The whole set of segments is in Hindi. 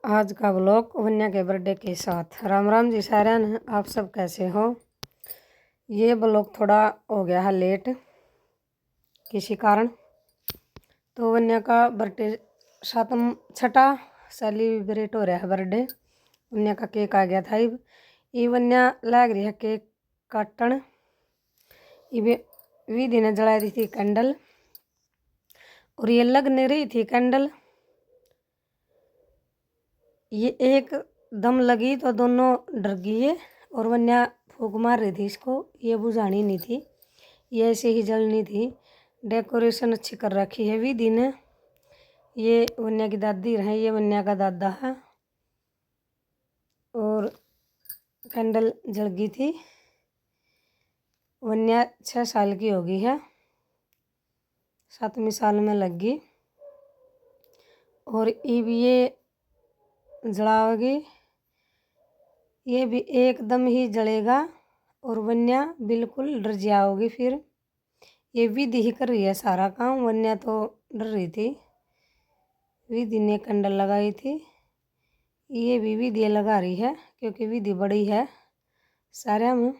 आज का व्लॉग वन्या के बर्थडे के साथ। राम राम जी सारन, आप सब कैसे हो। ये व्लॉग थोड़ा हो गया है लेट किसी कारण। तो वन्या का बर्थडे छठा सेलिब्रेट हो रहा है बर्थडे। वन्या का केक आ गया था। ये वन्या लग रही है केक काटन। विधि ने जला दी थी कैंडल और ये लग नहीं रही थी कैंडल। ये एक दम लगी तो दोनों डर गए और वन्या फूंक मार रही थी इसको। ये बुझानी नहीं थी, ये ऐसे ही जलनी थी। डेकोरेशन अच्छी कर रखी है विधि ने। ये वन्या की दादी है, ये वन्या का दादा है। और कैंडल जल गई थी। वन्या 6 साल की हो गई है, 7वीं साल में लग गई। और ये जलाओगी, ये भी एकदम ही जलेगा और वन्या बिल्कुल डर जाओगी। फिर ये विधि ही कर रही है सारा काम। वन्या तो डर रही थी। विधि ने कैंडल लगाई थी, ये भी विधि लगा रही है क्योंकि विधि बड़ी है सारे में।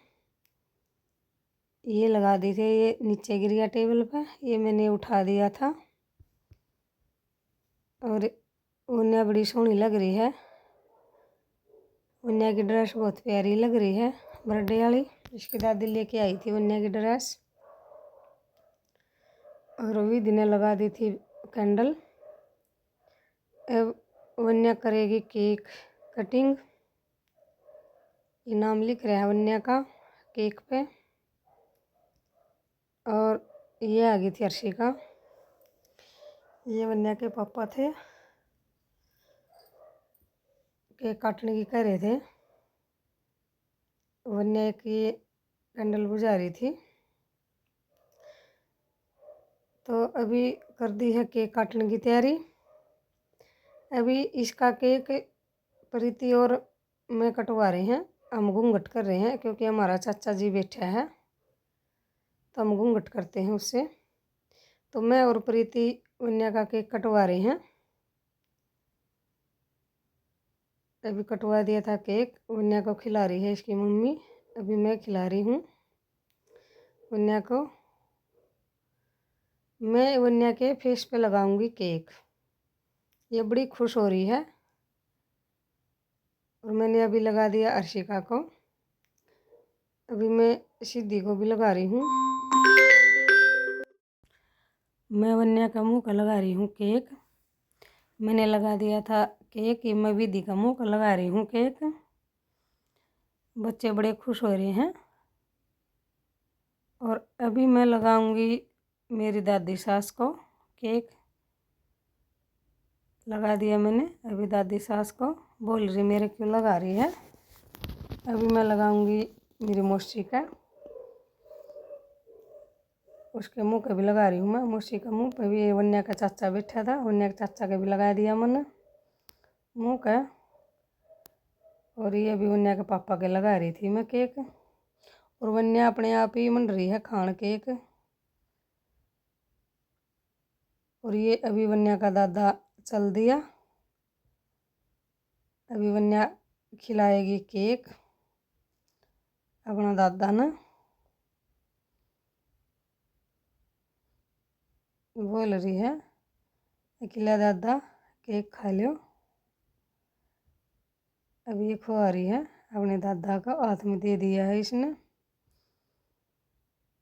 ये लगा दी थी, ये नीचे गिर गया टेबल पे, ये मैंने उठा दिया था। और वन्या बड़ी सोहनी लग रही है। वन्या की ड्रेस बहुत प्यारी लग रही है बर्थडे वाली। इसकी दादी लेके आई थी वन्या की ड्रेस। और विधि ने लगा दी थी कैंडल। अब वन्या करेगी केक कटिंग। ये नाम लिख रहा है वन्या का केक पे। और ये आ गई थी अर्शिका, ये वन्या के पापा थे, केक काटने की कह रहे थे। वन्या की कैंडल बुझा रही थी। तो अभी कर दी है केक काटने की तैयारी। अभी इसका केक प्रीति और मैं कटवा रहे हैं। हम घूंघट कर रहे हैं क्योंकि हमारा चाचा जी बैठा है तो हम घूंघट करते हैं उससे। तो मैं और प्रीति वन्या का केक कटवा रहे हैं। अभी कटवा दिया था केक, वन्या को खिला रही है इसकी मम्मी। अभी मैं खिला रही हूँ वन्या को। मैं वन्या के फेस पे लगाऊंगी केक। ये बड़ी खुश हो रही है। और मैंने अभी लगा दिया अर्शिका को। अभी मैं सिद्धि को भी लगा रही हूँ। मैं वन्या का मुँह का लगा रही हूँ केक। मैंने लगा दिया था केक, ये मैं विधि का मुँह का लगा रही हूँ केक। बच्चे बड़े खुश हो रहे हैं। और अभी मैं लगाऊंगी मेरी दादी सास को केक। लगा दिया मैंने। अभी दादी सास को बोल रही मेरे क्यों लगा रही है। अभी मैं लगाऊंगी मेरी मौसी का, उसके मुंह का भी लगा रही हूँ मैं। मौसी का मुंह पे भी वन्या का चाचा बैठा था, वन्या के चाचा का भी लगा दिया मैंने मुंह का। और ये अभी वन्या के पापा के लगा रही थी मैं केक। और वन्या अपने आप ही मन रही है खान केक। और ये अभी वन्या का दादा चल दिया। अभी वन्या खिलाएगी केक अपना दादा ने। बोल रही है खिला दादा केक खा लो। अभी ये खुआ रही है अपने दादा का, हाथ में दे दिया है इसने।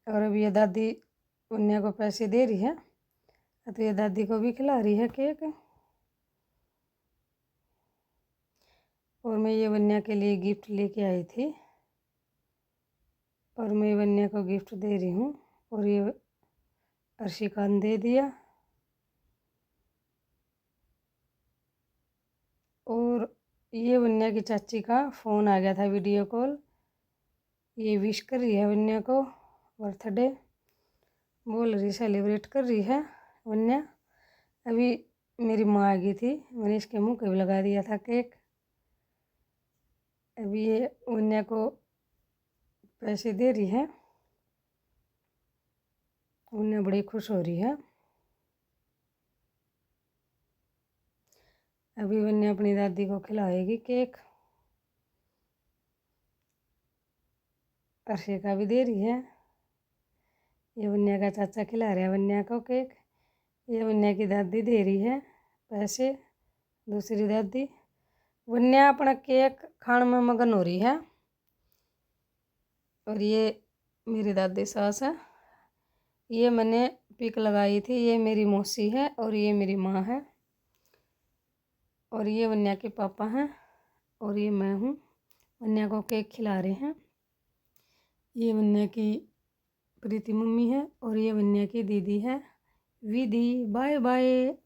और अभी ये दादी वन्या को पैसे दे रही है तो ये दादी को भी खिला रही है केक। और मैं ये वन्या के लिए गिफ्ट लेके आई थी और मैं वन्या को गिफ्ट दे रही हूँ। और ये अर्शिका ने दे दिया। और ये वन्या की चाची का फ़ोन आ गया था वीडियो कॉल। ये विश कर रही है वन्या को बर्थडे, बोल रही सेलिब्रेट कर रही है वन्या। अभी मेरी माँ आ गई थी, मैंने इसके मुँह पे भी लगा दिया था केक। अभी ये वन्या को पैसे दे रही है। वन्या बड़ी खुश हो रही है। अभी वन्या अपनी दादी को खिलाएगी केक। अर्शिका भी दे रही है। ये वन्या का चाचा खिला रहा है वन्या को केक। ये वन्या की दादी दे रही है पैसे, दूसरी दादी। वन्या अपना केक खाने में मगन हो रही है। और ये मेरी दादी सास है। ये मैंने पिक लगाई थी, ये मेरी मौसी है और ये मेरी माँ है। और ये वन्या के पापा हैं और ये मैं हूँ। वन्या को केक खिला रहे हैं। ये वन्या की प्रीति मम्मी है और ये वन्या की दीदी है विधि। Bye bye.